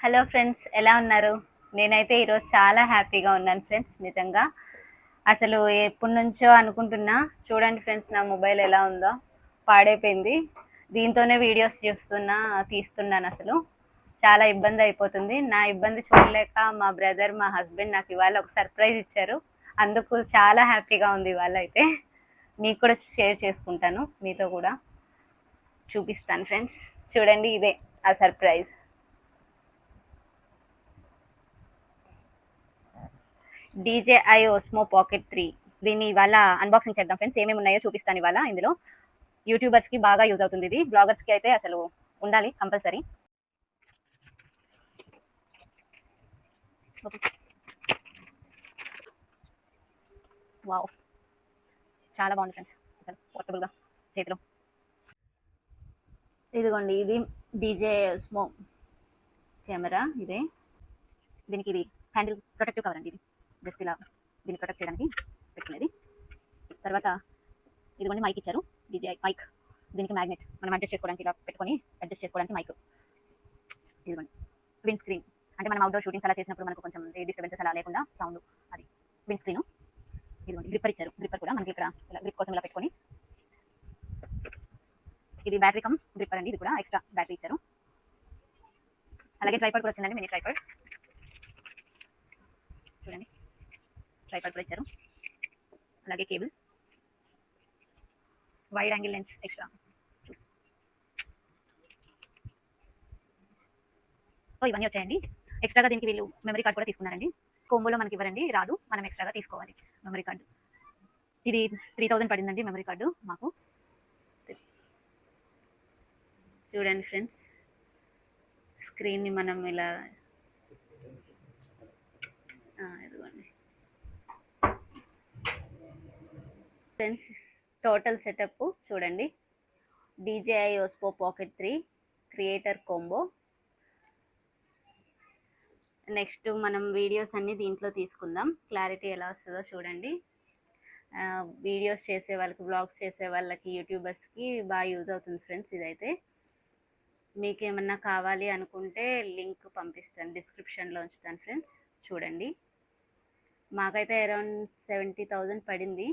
Hello friends, ఎలా ఉన్నారు? నేనైతే ఈరోజు చాలా హ్యాపీగా ఉన్నాను ఫ్రెండ్స్. నిజంగా అసలు ఎప్పటి నుంచో అనుకుంటున్నా. చూడండి ఫ్రెండ్స్, నా మొబైల్ ఎలా ఉందో, పాడైపోయింది. దీంతోనే వీడియోస్ తీస్తున్నాను. అసలు చాలా ఇబ్బంది అయిపోతుంది. నా ఇబ్బంది చూడలేక మా బ్రదర్, మా హస్బెండ్ నాకు ఇవాళ ఒక సర్ప్రైజ్ ఇచ్చారు. అందుకు చాలా హ్యాపీగా ఉంది ఇవాళ అయితే. మీకు కూడా షేర్ చేసుకుంటాను, మీతో కూడా చూపిస్తాను ఫ్రెండ్స్. చూడండి, ఇదే ఆ సర్ప్రైజ్. DJI Osmo Pocket 3. దీన్ని ఇవాళ అన్బాక్సింగ్ చేద్దాం ఫ్రెండ్స్. ఏమేమి ఉన్నాయో చూపిస్తాను ఇవాళ ఇందులో. యూట్యూబర్స్కి బాగా యూజ్ అవుతుంది ఇది. బ్లాగర్స్కి అయితే అసలు ఉండాలి కంపల్సరీ. వావ్, చాలా బాగుంది ఫ్రెండ్స్. అసలు పోర్టబుల్గా చేతిలో. ఇదిగోండి, ఇది DJI Osmo కెమెరా. ఇదే దీనికి ఇది హ్యాండిల్ ప్రొటెక్టివ్ కవర్ అండి. ఇది జస్ట్ ఇలా దీన్ని ప్రొటెక్ట్ చేయడానికి పెట్టుకునేది. తర్వాత ఇదిగోండి, మైక్ ఇచ్చారు. DJI mike. దీనికి మ్యాగ్నెట్ మనం అడ్జస్ట్ చేసుకోవడానికి, ఇలా పెట్టుకొని అడ్జస్ట్ చేసుకోవడానికి మైక్. ఇదిగోండి, విండ్ స్క్రీన్. అంటే మనం అవుట్డోర్ షూటింగ్స్ అలా చేసినప్పుడు మనకు కొంచెం ఏ డిస్టర్బెన్సెస్ అలా లేకుండా సౌండ్, అది విండ్ స్క్రీన్. ఇదిగోండి, గ్రిప్పర్ ఇచ్చారు. గ్రిప్పర్ కూడా మనకి ఇక్కడ ఇలా గ్రిప్ కోసం ఇలా పెట్టుకొని. ఇది బ్యాటరీ కమ్ గ్రిప్పర్ అండి. ఇది కూడా ఎక్స్ట్రా బ్యాటరీ ఇచ్చారు. అలాగే ట్రైపాడ్ కూడా వచ్చిందండి, మినీ ట్రైపాడ్. చూడండి, ట్రైపాడ్ కూడా ఇచ్చారు. అలాగే cable, wide angle lens extra. So ఇవన్నీ వచ్చాయండి. ఎక్స్ట్రాగా దీనికి వీళ్ళు మెమరీ కార్డ్ కూడా తీసుకున్నారండి. కోంబోలో మనకి ఇవ్వరండి, రాదు, మనం ఎక్స్ట్రాగా తీసుకోవాలి మెమరీ కార్డు. ఇది 3000 పడిందండి మెమరీ కార్డు మాకు. చూడండి ఫ్రెండ్స్, స్క్రీన్ని మనం ఇలా ఇదిగోండి ఫ్రెండ్స్, టోటల్ సెటప్ చూడండి. DJI Osmo Pocket 3 creator combo. Next మనం వీడియోస్ అన్ని దీంట్లో తీసుకుందాం. క్లారిటీ ఎలా వస్తుందో చూడండి. వీడియోస్ చేసే వాళ్ళకి, బ్లాగ్స్ చేసే వాళ్ళకి, యూట్యూబర్స్కి బాగా యూజ్ అవుతుంది ఫ్రెండ్స్. ఇదైతే మీకు ఏమన్నా కావాలి అనుకుంటే లింక్ పంపిస్తాను, డిస్క్రిప్షన్లో ఉంచుతాను ఫ్రెండ్స్. చూడండి, మాకైతే అరౌండ్ 70,000 పడింది.